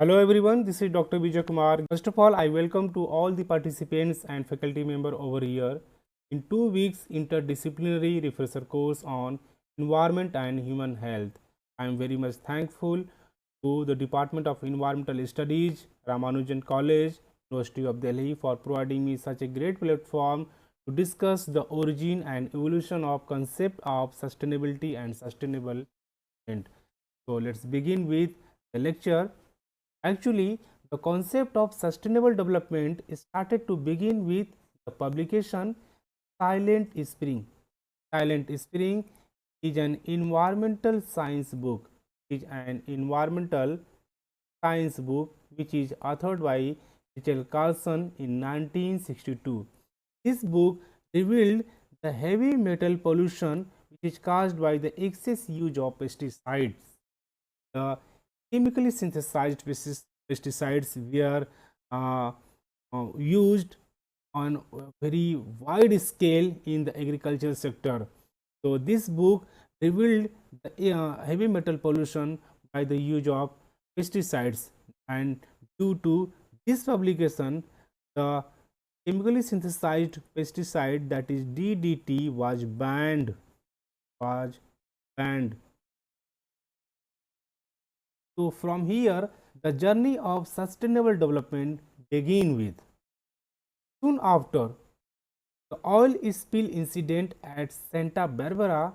Hello everyone, this is Dr. Vijay Kumar. First of all, I welcome to all the participants and faculty member over here in 2 weeks interdisciplinary refresher course on environment and human health. I am very much thankful to the Department of Environmental Studies, Ramanujan College, University of Delhi for providing me such a great platform to discuss the origin and evolution of concept of sustainability and sustainable development. So let's begin with the lecture. Actually, the concept of sustainable development started to begin with the publication Silent Spring. Silent Spring is an environmental science book. It is an environmental science book which is authored by Rachel Carlson in 1962. This book revealed the heavy metal pollution which is caused by the excess use of pesticides. The chemically synthesized pesticides were uh, used on a very wide scale in the agricultural sector. So, this book revealed the heavy metal pollution by the use of pesticides, and due to this publication, the chemically synthesized pesticide, that is DDT, was banned. Was banned. So, from here the journey of sustainable development begin with. Soon after, the oil spill incident at Santa Barbara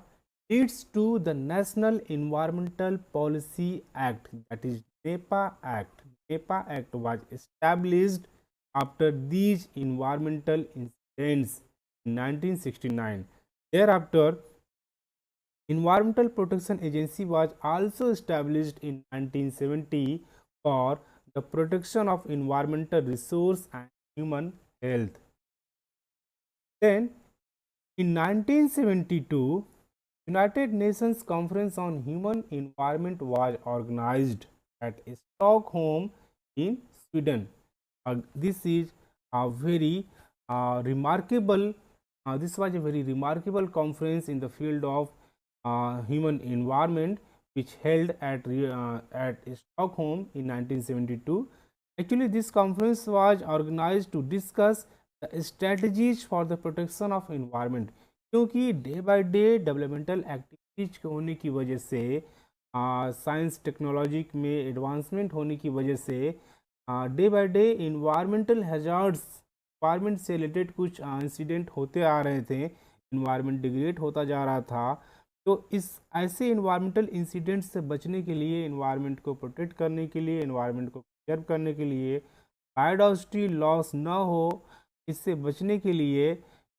leads to the National Environmental Policy Act, that is NEPA Act. NEPA Act was established after these environmental incidents in 1969. Thereafter, Environmental Protection Agency was also established in 1970 for the protection of environmental resource and human health. Then in 1972, United Nations Conference on Human Environment was organized at Stockholm in Sweden. This is a very remarkable. This was a very remarkable conference in the field of human environment, which held at Stockholm in 1972. Actually, this conference was organized to discuss the strategies for the protection of environment. क्योंकि day by day developmental activities होने की वजह से science technology में advancement होने की वजह से day by day environmental hazards, environment से रिलेटेड कुछ इंसिडेंट होते आ रहे थे, इन्वायरमेंट डिग्रेड होता जा रहा था। तो इस ऐसे इन्वायरमेंटल इंसिडेंट से बचने के लिए, इन्वायरमेंट को प्रोटेक्ट करने के लिए, इन्वायरमेंट को कंजर्व करने के लिए, बायोडाइवर्सिटी लॉस न हो, इससे बचने के लिए,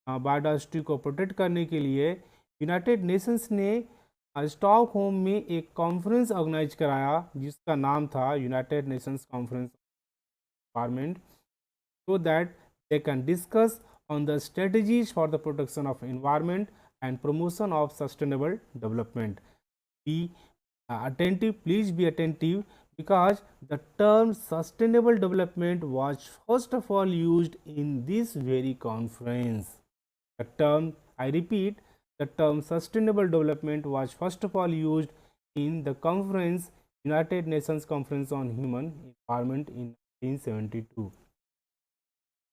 बायोडाइवर्सिटी को प्रोटेक्ट करने के लिए यूनाइटेड नेशंस ने स्टॉकहोम में एक कॉन्फ्रेंस ऑर्गेनाइज कराया जिसका नाम था United Nations conference environment, so that they can discuss on the strategies for the protection of environment and promotion of sustainable development. Be attentive, please be attentive, because the term sustainable development was first of all used in this very conference. The term, I repeat, the term sustainable development was first of all used in the conference, United Nations Conference on Human Environment in 1972.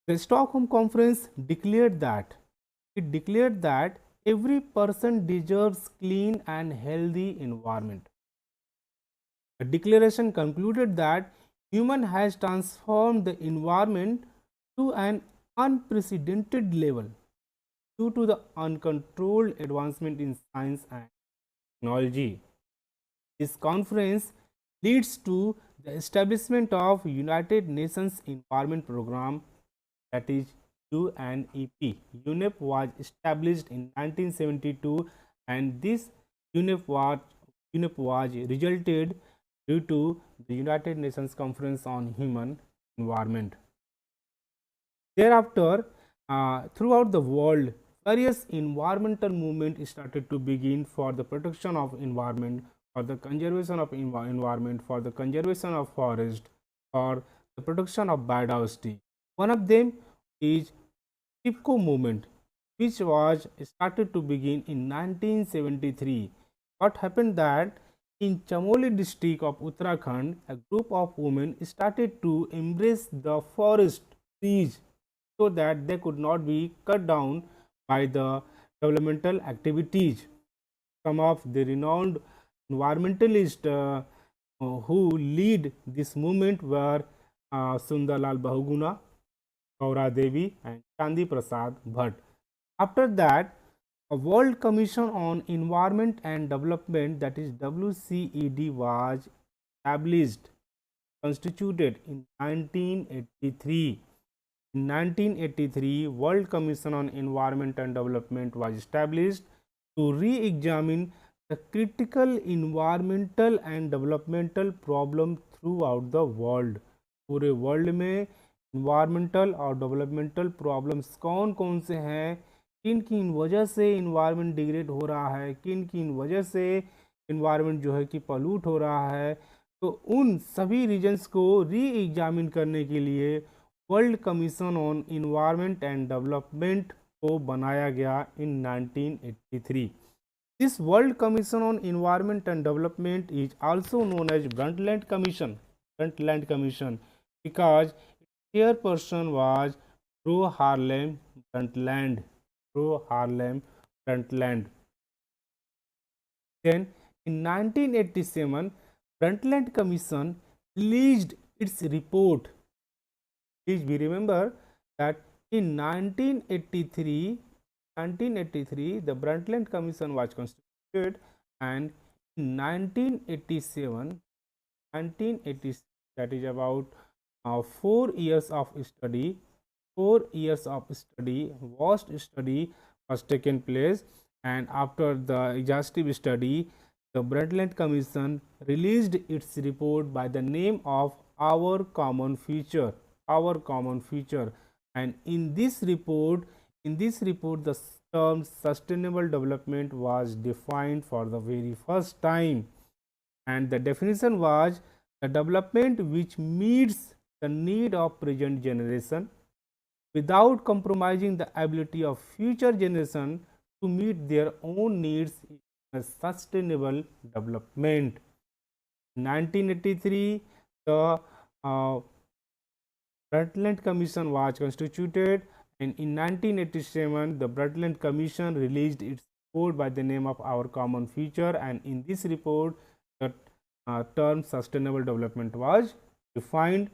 The Stockholm Conference declared that every person deserves clean and healthy environment. The declaration concluded that human has transformed the environment to an unprecedented level due to the uncontrolled advancement in science and technology. This conference leads to the establishment of United Nations Environment Program, that is UNEP. UNEP was established in 1972, and this UNEP was resulted due to the United Nations Conference on Human Environment. Thereafter, throughout the world, various environmental movements started to begin for the protection of environment, for the conservation of environment, for the conservation of forest, for the protection of biodiversity. One of them is TIPCO movement, which was started to begin in 1973. What happened that in Chamoli district of Uttarakhand, a group of women started to embrace the forest trees so that they could not be cut down by the developmental activities. Some of the renowned environmentalists who lead this movement were Sundarlal Bahuguna, Gaura Devi, and Chandi Prasad Bhatt. After that, a World Commission on Environment and Development, that is WCED, was established, constituted in 1983. In 1983, World Commission on Environment and Development was established to re-examine the critical environmental and developmental problem throughout the world. पूरे world में environmental और developmental problems कौन कौन से हैं, किन किन वजह से इन्वायरमेंट डिग्रेड हो रहा है, किन किन वजह से इन्वायरमेंट जो है कि पॉल्यूट हो रहा है, तो उन सभी रीजन्स को री एग्जामिन करने के लिए world commission on environment and development को बनाया गया इन 1983. This World Commission on Environment and Development is also known as Brundtland Commission. Brundtland Commission, because its chairperson was Pro Harlem Brundtland. Pro Harlem Brundtland. Then, in 1987, Brundtland Commission released its report. Please we remember that in 1983, the Brundtland Commission was constituted, and in 1987, that is about 4 years of study, vast study was taken place, and after the exhaustive study, the Brundtland Commission released its report by the name of Our Common Future. And in this report, the term sustainable development was defined for the very first time, and the definition was the development which meets the need of present generation without compromising the ability of future generation to meet their own needs in a sustainable development. In 1983, the Brundtland Commission was constituted, and in 1987, the Brundtland Commission released its report by the name of Our Common Future, and in this report, the term sustainable development was defined.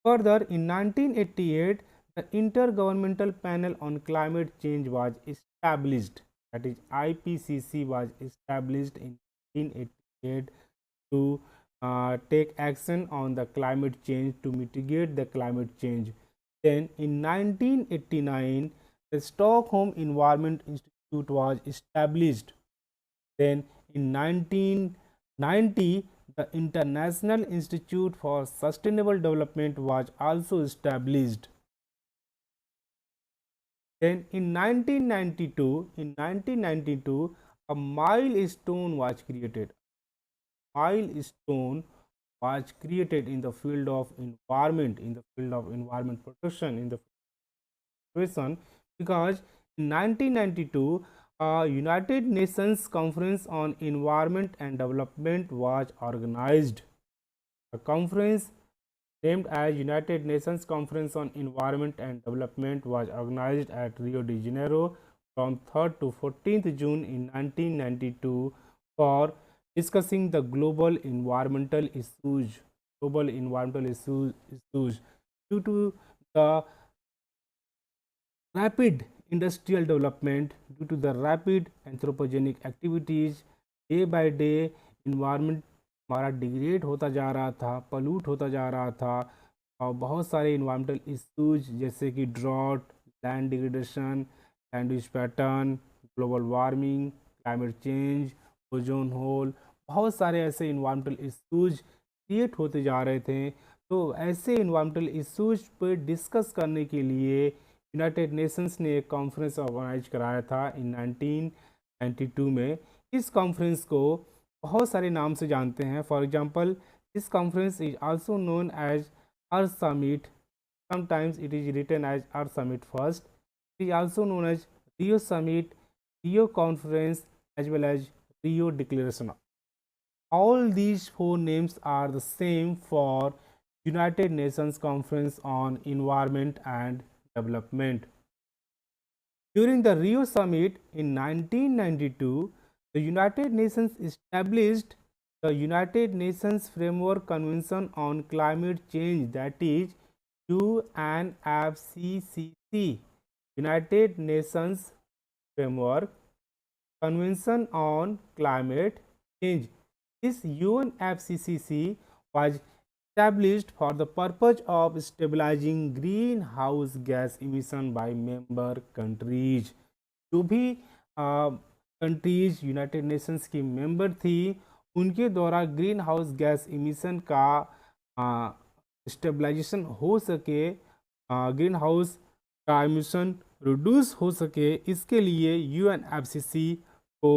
Further, in 1988, the Intergovernmental Panel on Climate Change was established, that is IPCC was established in 1988 to take action on the climate change, to mitigate the climate change. Then in 1989, the Stockholm Environment Institute was established. Then in 1990, the International Institute for Sustainable Development was also established. Then in 1992, a milestone was created. In the field of environment, protection, in the situation, because in 1992, a United Nations Conference on Environment and Development was organized. A conference named as United Nations Conference on Environment and Development was organized at Rio de Janeiro from 3rd to 14th June in 1992 for discussing the global environmental issues. Due to the rapid industrial development, due to the rapid anthropogenic activities, day by day environment हमारा degrade होता जा रहा था, pollute होता जा रहा था, और बहुत सारे इन्वायरमेंटल इश्यूज जैसे कि drought, land degradation, land use pattern, global warming, climate change, ozone hole, बहुत सारे ऐसे इन्वायरमेंटल इश्यूज क्रिएट होते जा रहे थे. तो ऐसे इन्वायरमेंटल इश्यूज पर डिस्कस करने के लिए यूनाइटेड नेशंस ने एक कॉन्फ्रेंस ऑर्गेनाइज कराया था इन 1992 में. इस कॉन्फ्रेंस को बहुत सारे नाम से जानते हैं. For example, this conference is also known as Earth Summit. Sometimes it is written as Earth Summit first. It is also known as Rio Summit, Rio Conference, as well as Rio Declaration. All these four names are the same for United Nations Conference on Environment and Development. During the Rio Summit in 1992, the United Nations established the United Nations Framework Convention on Climate Change, that is UNFCCC, United Nations Framework Convention on Climate Change. This UNFCCC was established for the purpose of stabilizing greenhouse gas emission by member countries. जो भी countries United Nations की member थी उनके द्वारा green house gas emission का stabilization हो सके, green house का इमिशन रिड्यूस हो सके, इसके लिए यूएनएफसीसी को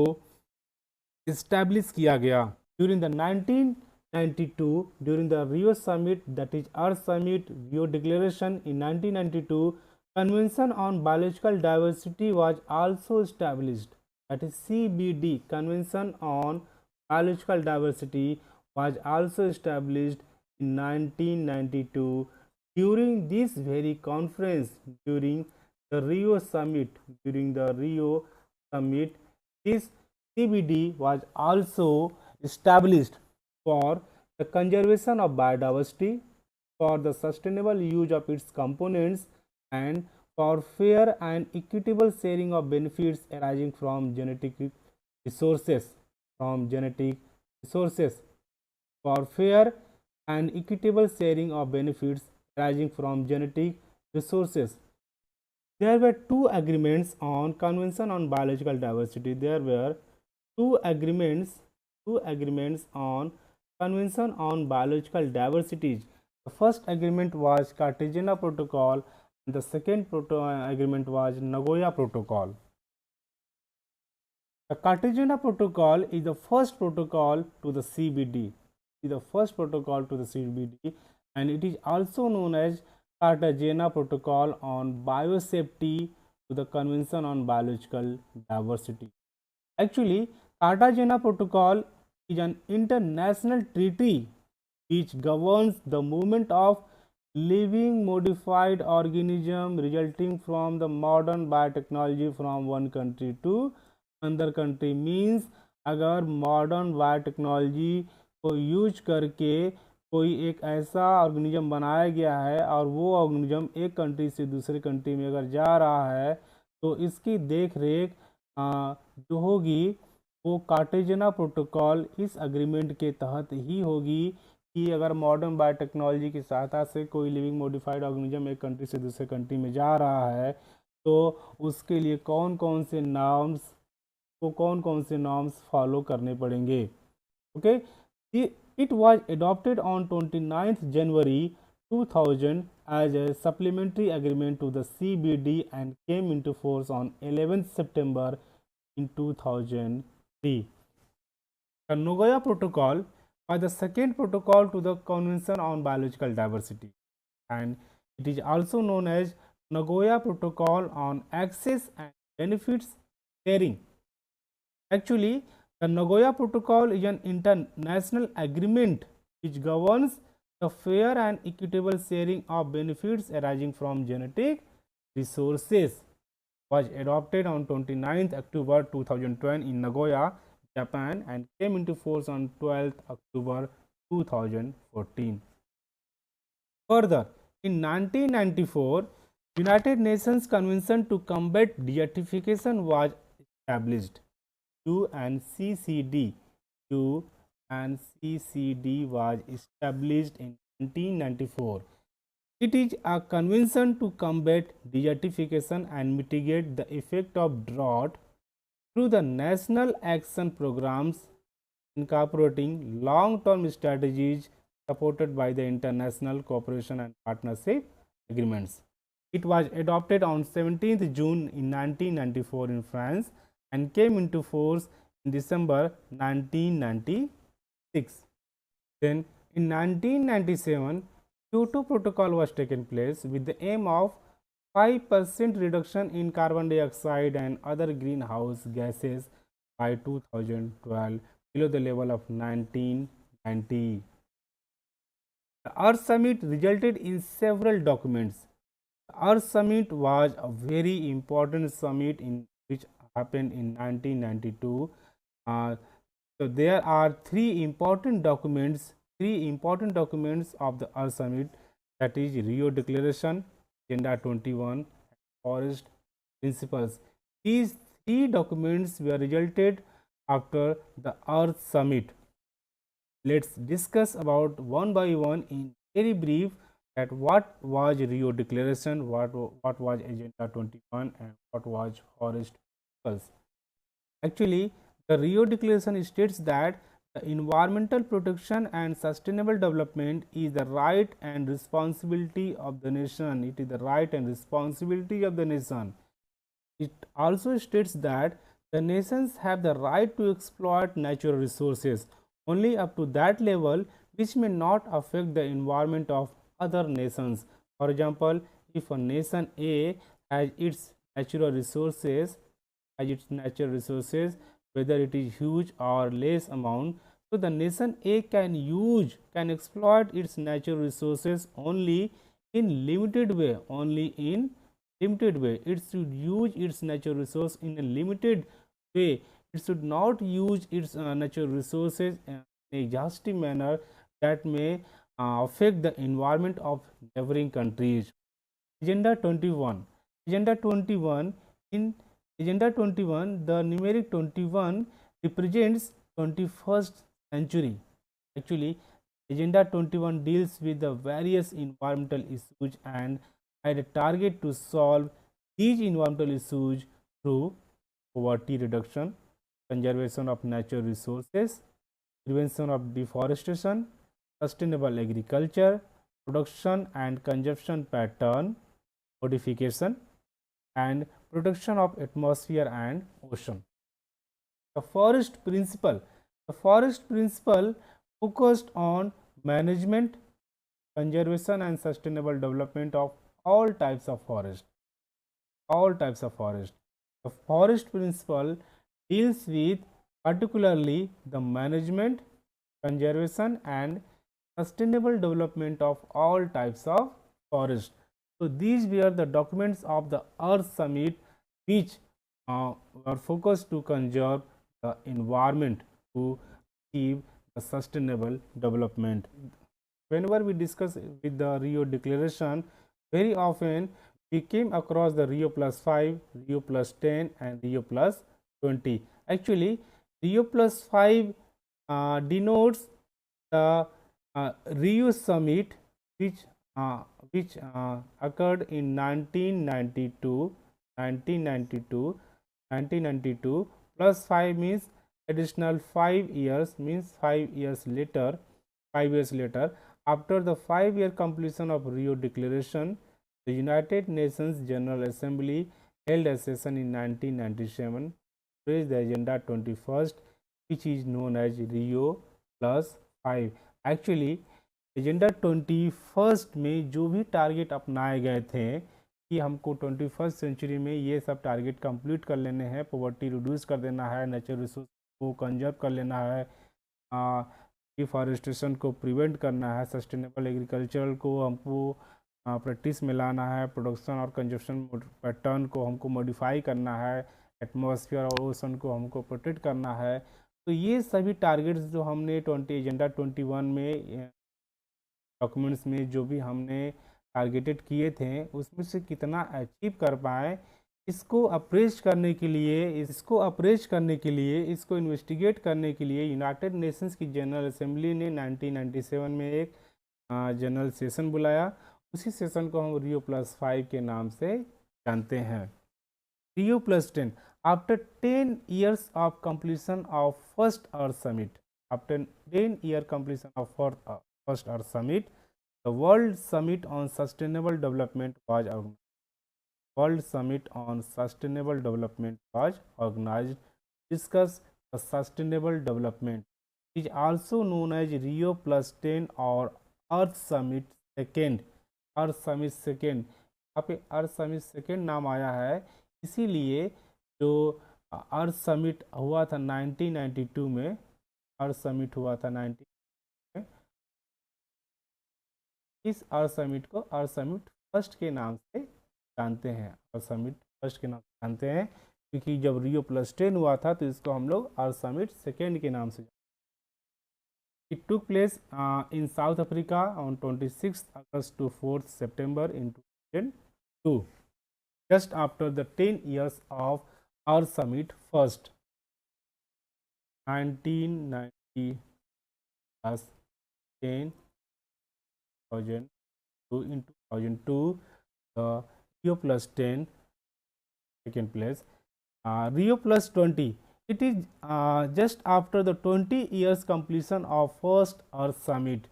इस्टेब्लिश किया गया. During the 1992, during the Rio Summit, that is Earth Summit, Rio Declaration in 1992, Convention on Biological Diversity was also established. That is CBD, Convention on Biological Diversity was also established in 1992. During this very conference, during the Rio Summit, this CBD was also established for the conservation of biodiversity, for the sustainable use of its components, and for fair and equitable sharing of benefits arising from genetic resources. For fair and equitable sharing of benefits arising from genetic resources. There were two agreements on Convention on Biological Diversity. There were two agreements on Convention on Biological Diversity. The first agreement was Cartagena Protocol and the second agreement was Nagoya Protocol. The Cartagena Protocol is the first protocol to the CBD. And it is also known as Cartagena Protocol on Biosafety to the Convention on Biological Diversity. Actually, Cartagena Protocol is an international treaty which governs the movement of living modified organism resulting from the modern biotechnology from one country to another country. Means अगर modern biotechnology को use करके कोई एक ऐसा organism बनाया गया है और वो ऑर्गेनिज्म एक कंट्री से दूसरे कंट्री में अगर जा रहा है तो इसकी देख रेख जो होगी वो कार्टेजेना प्रोटोकॉल इस अग्रीमेंट के तहत ही होगी कि अगर मॉडर्न बायोटेक्नोलॉजी की सहायता से कोई लिविंग मॉडिफाइड ऑर्गेनिज्म एक कंट्री से दूसरे कंट्री में जा रहा है तो उसके लिए कौन कौन से नॉर्म्स फॉलो करने पड़ेंगे. Okay, it was adopted on 29th January 2000 as a supplementary agreement to the CBD and came into force on 11th September in 2003. The Nagoya Protocol was the second protocol to the Convention on Biological Diversity and it is also known as Nagoya Protocol on Access and Benefits Sharing. Actually, the Nagoya Protocol is an international agreement which governs the fair and equitable sharing of benefits arising from genetic resources. Was adopted on 29th October 2012 in Nagoya, Japan and came into force on 12th October 2014. Further, in 1994, United Nations Convention to Combat Deitification was established. UNCCD was established in 1994. It is a convention to combat desertification and mitigate the effect of drought through the national action programs incorporating long-term strategies supported by the international cooperation and partnership agreements. It was adopted on 17th June in 1994 in France and came into force in December 1996. Then in 1997, Kyoto Protocol was taken place with the aim of 5% reduction in carbon dioxide and other greenhouse gases by 2012. below the level of 1990. The Earth Summit resulted in several documents. The Earth Summit was a very important summit in which happened in 1992. Uh, so there are three important documents of the Earth Summit, that is Rio Declaration, Agenda 21, Forest Principles. These three documents were resulted after the Earth Summit. Let's discuss about one by one in very brief that what was Rio Declaration, what was Agenda 21, and what was Forest Principles. Actually, the Rio Declaration states that the environmental protection and sustainable development is the right and responsibility of the nation. It is the right and responsibility of the nation. It also states that the nations have the right to exploit natural resources only up to that level which may not affect the environment of other nations. For example, if a nation A has its natural resources, whether it is huge or less amount, so the nation A can exploit its natural resources only in limited way, it should use its natural resource in a limited way. It should not use its natural resources in a exhaustive manner that may affect the environment of neighboring countries. Agenda 21. In Agenda 21, the numeric 21 represents 21st century. Actually, Agenda 21 deals with the various environmental issues and had a target to solve these environmental issues through poverty reduction, conservation of natural resources, prevention of deforestation, sustainable agriculture, production and consumption pattern modification, and protection of atmosphere and ocean. The forest principle focused on management, conservation and sustainable development of all types of forest. The forest principle deals with particularly the management, conservation and sustainable development of all types of forest. So these were the documents of the Earth Summit which were focused to conserve the environment to achieve the sustainable development. Whenever we discuss with the Rio Declaration, very often we came across the Rio plus 5, Rio plus 10 and Rio plus 20. Actually, Rio plus 5 denotes the Rio Summit which occurred in 1992 plus 5 means additional 5 years, means 5 years later. After the 5-year completion of Rio Declaration, the United Nations General Assembly held a session in 1997 to raise the Agenda 21st, which is known as Rio plus 5. Actually, agenda 21st में जो भी target अपनाए गए थे कि हमको 21st century में ये सब टारगेट कंप्लीट कर लेने हैं, पॉवर्टी रिड्यूस कर देना है, नेचुरल रिसोर्स को कंजर्व कर लेना है, डिफॉरेस्टेशन को प्रिवेंट करना है, सस्टेनेबल एग्रीकल्चर को हमको प्रैक्टिस में लाना है, प्रोडक्शन और कंजप्शन पैटर्न को हमको मॉडिफाई करना है, एटमॉस्फेयर और ओशन को हमको प्रोटेक्ट करना है. तो ये सभी टारगेट्स जो हमने एजेंडा 21 में डॉक्यूमेंट्स में जो भी हमने टारगेटेड किए थे उसमें से कितना अचीव कर पाए, इसको अप्रेज करने के लिए, इसको इन्वेस्टिगेट करने के लिए यूनाइटेड नेशंस की जनरल असेंबली ने 1997 में एक जनरल सेशन बुलाया. उसी सेशन को हम रियो प्लस 5 के नाम से जानते हैं. रियो plus 10. After 10 years of completion of first Earth Summit, after 10-year completion of first Earth Summit, the World Summit on Sustainable Development was organized. Discuss the sustainable development. It is also known as Rio plus 10 or Earth Summit Second. यहाँ पे अर्थ summit second नाम आया है इसीलिए जो अर्थ summit हुआ था 1992 में, अर्थ समिट हुआ था 19 में। इस अर्थ समिट को अर्थ समिट फर्स्ट के नाम से जानते हैं, अर्थ समिट फर्स्ट के नाम से जानते हैं, क्योंकि जब रियो प्लस 10 हुआ था तो इसको हम लोग अर्थ समिट सेकेंड के नाम से जानते हैं। It took place in South Africa on 26th August to 4th September in 2002, just after the 10 years of our summit first. 1990 plus 10 2002 in 2002, the Rio plus 10 second place. Rio plus 20, it is just after the 20 years completion of first Earth Summit.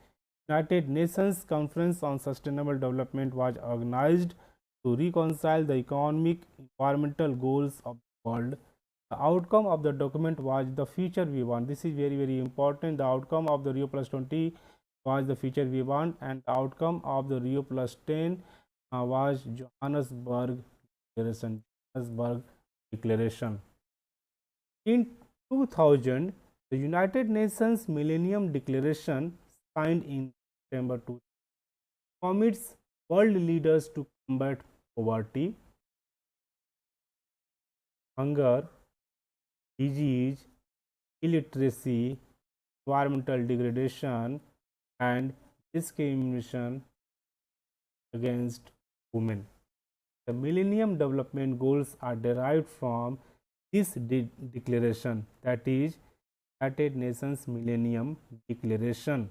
United Nations Conference on Sustainable Development was organized to reconcile the economic environmental goals of the world. The outcome of the document was the future we want. This is very, very important. The outcome of the Rio plus 20 was the future we want, and the outcome of the Rio plus 10 was Johannesburg Declaration. In 2000, the United Nations Millennium Declaration, signed in September 2000, commits world leaders to combat poverty, hunger, disease, illiteracy, environmental degradation, and discrimination against women. The Millennium Development Goals are derived from this declaration, that is United Nations Millennium Declaration.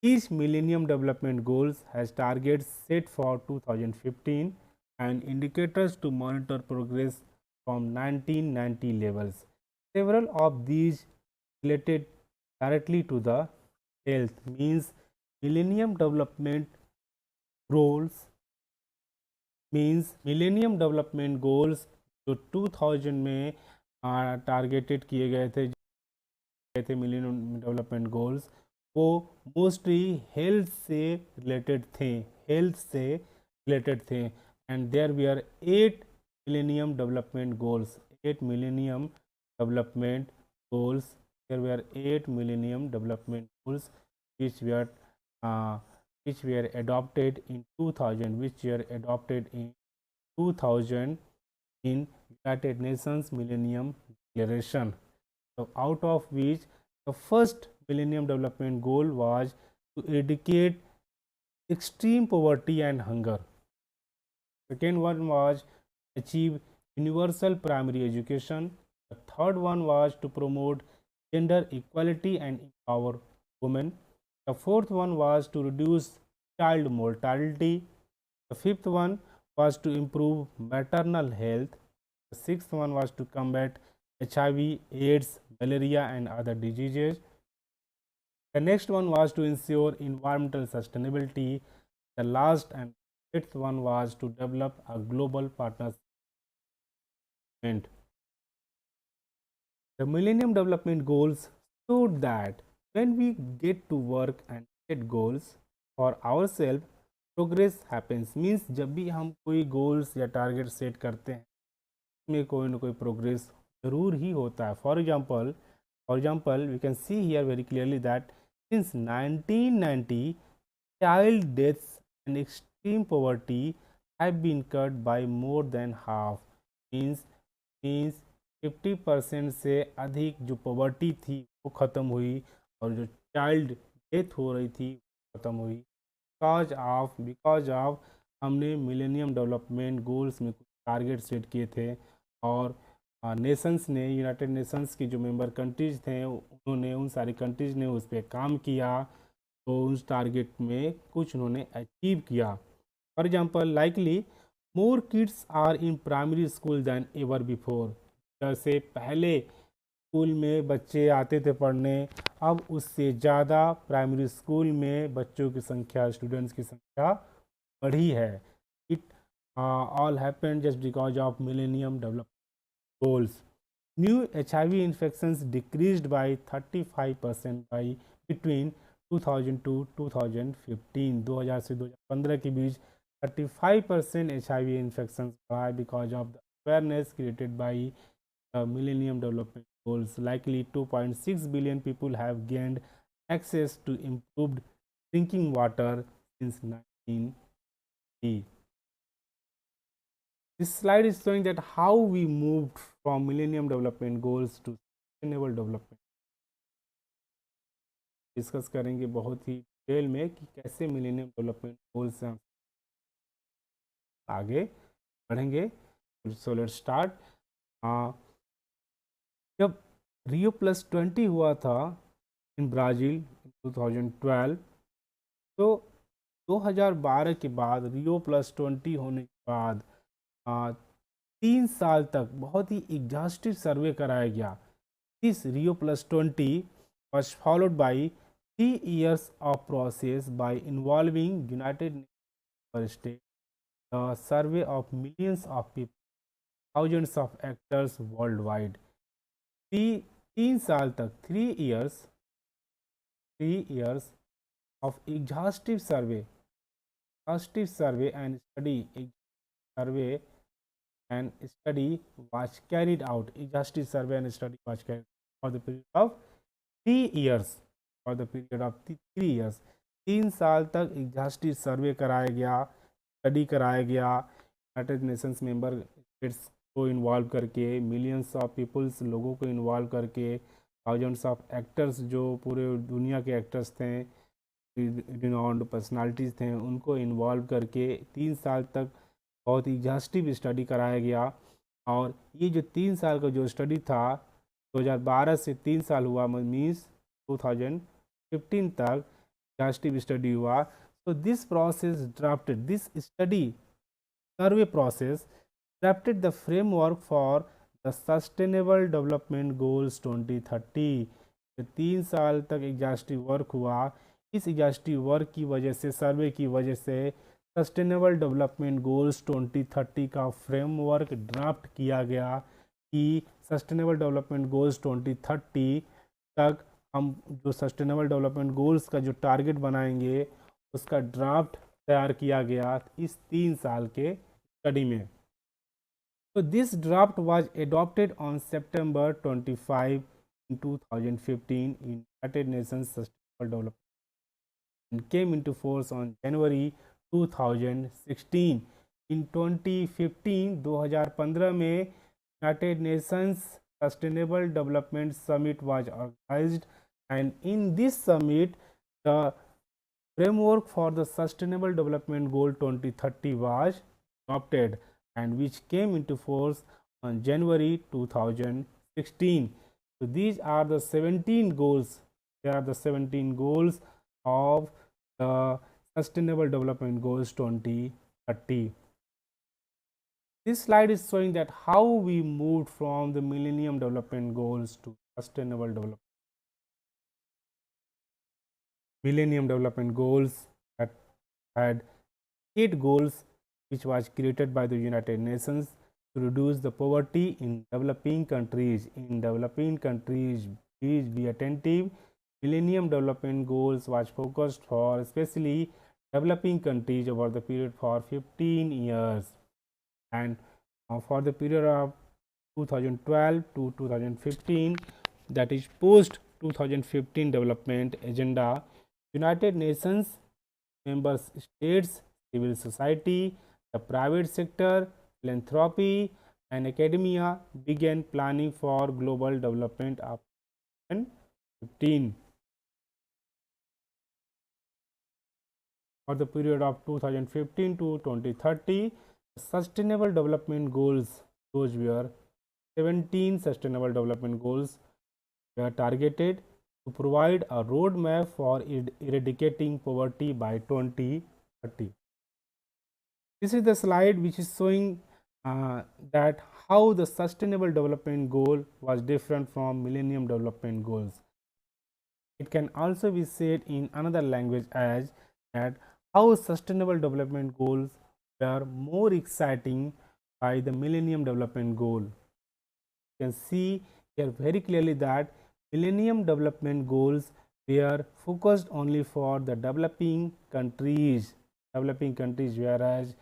Each Millennium Development Goals has targets set for 2015 and indicators to monitor progress from 1990 levels. Several of these related directly to the health, means Millennium Development Goals जो 2000 में targeted किए गए थे millennium development goals, वो mostly health से related थे, and there we are 8 millennium development goals, 8 millennium development goals, there we are 8 millennium development goals which were adopted in 2000 in United Nations Millennium Declaration. So, out of which the first Millennium Development Goal was to eradicate extreme poverty and hunger. Second one was achieve universal primary education. The third one was to promote gender equality and empower women. The fourth one was to reduce child mortality. The fifth one was to improve maternal health. The sixth one was to combat HIV, AIDS, malaria and other diseases. The next one was to ensure environmental sustainability. The last and eighth one was to develop a global partnership. The Millennium Development Goals showed that when we get to work and set goals for ourselves, progress happens, means जब भी हम कोई goals या target set करते हैं में कोई ना कोई प्रोग्रेस ज़रूर ही होता है. For example we can see here very clearly that since 1990 child deaths and extreme poverty have been cut by more than half. Means 50% से अधिक जो पॉवर्टी थी वो ख़त्म हुई, और जो चाइल्ड डेथ हो रही थी वो ख़त्म हुई बिकॉज ऑफ हमने मिलेनियम डेवलपमेंट गोल्स में कुछ टारगेट सेट किए थे, और नेशंस ने, यूनाइटेड नेशंस की जो मेंबर कंट्रीज़ थे उन्होंने, उन सारी कंट्रीज़ ने उस पर काम किया, तो उस टारगेट में कुछ उन्होंने अचीव किया. For example likely more kids are in primary school than ever before. जैसे पहले स्कूल में बच्चे आते थे पढ़ने, अब उससे ज़्यादा प्राइमरी स्कूल में बच्चों की संख्या, स्टूडेंट्स की संख्या बढ़ी है. It all happened just because of millennium development goals. New HIV infections decreased by 35% by between 2000 to 2015. 2000 से 2015 के बीच 35% HIV इन्फेक्शंस बढ़ा है because of the awareness created by millennium development goals. Likely 2.6 billion people have gained access to improved drinking water since 1980. This slide is showing that how we moved from Millennium Development Goals to Sustainable Development. Discuss करेंगे बहुत ही detail में कि कैसे millennium development goals से हम आगे बढ़ेंगे. So let's start. जब Rio+20 हुआ था इन ब्राज़ील 2012, तो 2012 के बाद Rio+20 होने के बाद 3 साल तक बहुत ही एग्जॉस्टिव सर्वे कराया गया. This Rio+20 was followed by 3 years of process by involving United Nations States, the survey of millions of people, thousands of actors worldwide. 3 साल तक 3 years of exhaustive survey and study was carried out. Exhaustive survey and study was carried out for the period of 3 years. For the period of 3 years, 3 साल तक exhaustive सर्वे कराया गया, study कराया गया, United Nations member states को involve करके, millions of peoples लोगों को इन्वॉल्व करके, थाउजेंड्स ऑफ एक्टर्स जो पूरे दुनिया के एक्टर्स थे, रिनाउंड पर्सनालिटीज़ थे, उनको इन्वॉल्व करके 3 साल तक बहुत एग्जॉस्टिव स्टडी कराया गया. और ये जो 3 साल का जो स्टडी था 2012 से 3 साल हुआ, मीन्स 2015 तक एग्जॉस्टिव स्टडी हुआ. So this process drafted, this study survey process drafted the framework for the Sustainable Development Goals 2030. 3 साल तक एग्जॉस्टिव वर्क हुआ. इस एग्जॉस्टिव वर्क की वजह से, सर्वे की वजह से सस्टेनेबल डेवलपमेंट गोल्स 2030 का फ्रेमवर्क ड्राफ्ट किया गया कि सस्टेनेबल डेवलपमेंट गोल्स 2030 तक हम जो सस्टेनेबल डेवलपमेंट गोल्स का जो टारगेट बनाएंगे उसका ड्राफ्ट तैयार किया गया इस 3 साल के स्टडी में. तो this draft was adopted on September 25 in 2015 in United Nations Sustainable Development and came into force on January 2016. In 2015 में United Nations Sustainable Development Summit was organized, and in this summit the framework for the Sustainable Development Goal 2030 was adopted, and which came into force on January 2016. So these are the 17 goals. They are the 17 goals of the Sustainable Development Goals 2030. This slide is showing that how we moved from the Millennium Development Goals to Sustainable Development. Millennium Development Goals that had 8 goals which was created by the United Nations to reduce the poverty in developing countries. In developing countries, please be attentive. Millennium Development Goals was focused for especially developing countries over the period for 15 years, and for the period of 2012 to 2015, that is post 2015 development agenda, United Nations member states, civil society, the private sector, philanthropy and academia began planning for global development of 2015. For the period of 2015 to 2030, Sustainable Development Goals, those were 17 Sustainable Development Goals were targeted to provide a roadmap for eradicating poverty by 2030. This is the slide which is showing that how the Sustainable Development Goal was different from Millennium Development Goals. It can also be said in another language as that how Sustainable Development Goals were more exciting by the Millennium Development Goal. You can see here very clearly that Millennium Development Goals were focused only for the developing countries, whereas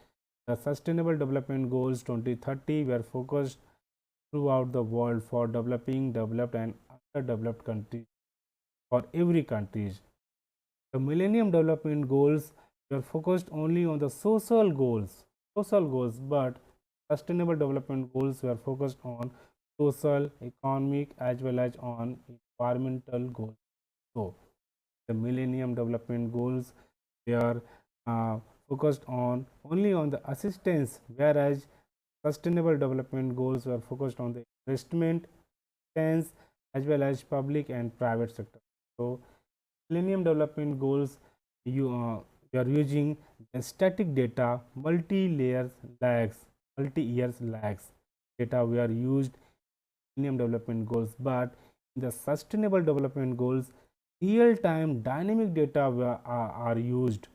the Sustainable Development Goals 2030 were focused throughout the world for developing, developed and underdeveloped countries, for every countries. The Millennium Development Goals were focused only on the social goals, but Sustainable Development Goals were focused on social, economic as well as on environmental goals. So, the Millennium Development Goals were focused on only on the assistance, whereas Sustainable Development Goals were focused on the investment, sense as well as public and private sector. So, Millennium Development Goals, you are using the static data, multi-layers lags, multi-years lags data we are used Millennium Development Goals, but in the Sustainable Development Goals, real-time dynamic data are used.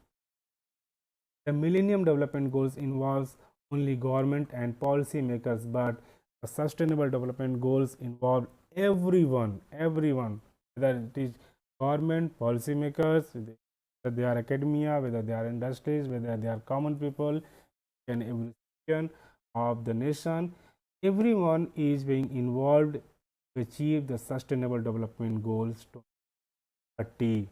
The Millennium Development Goals involves only government and policy makers, but the Sustainable Development Goals involve everyone, whether it is government, policy makers, whether they are academia, whether they are industries, whether they are common people, and every section of the nation, everyone is being involved to achieve the Sustainable Development Goals 2030.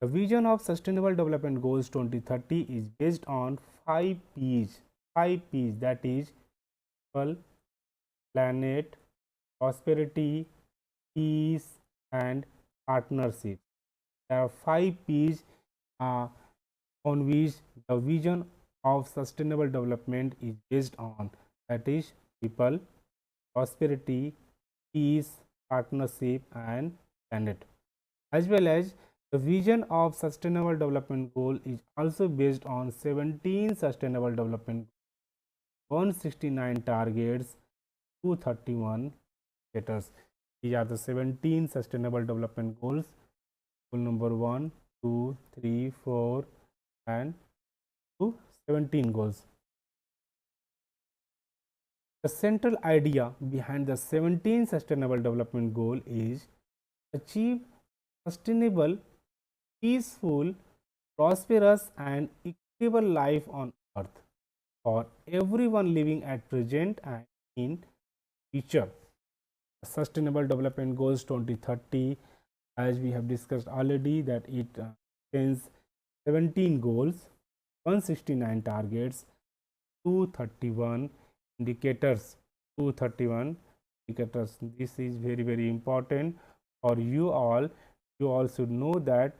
The vision of Sustainable Development Goals 2030 is based on 5 P's, that is people, planet, prosperity, peace and partnership. There are 5 P's on which the vision of sustainable development is based on, that is people, prosperity, peace, partnership and planet. As well as the vision of sustainable development goal is also based on 17 sustainable development, 169 targets, 231 indicators. These are the 17 sustainable development goals. Goal number 1, 2, 3, 4 and 17 goals. The central idea behind the 17 sustainable development goal is achieve sustainable, peaceful, prosperous and equitable life on earth for everyone living at present and in future. Sustainable Development Goals 2030, as we have discussed already, that it contains 17 goals, 169 targets, 231 indicators. This is very important for you all. You all should know that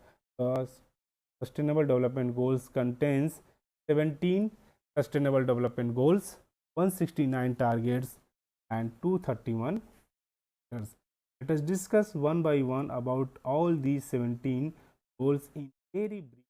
Sustainable Development Goals contains 17 Sustainable Development Goals, 169 targets and 231. Let us discuss one by one about all these 17 goals in very brief.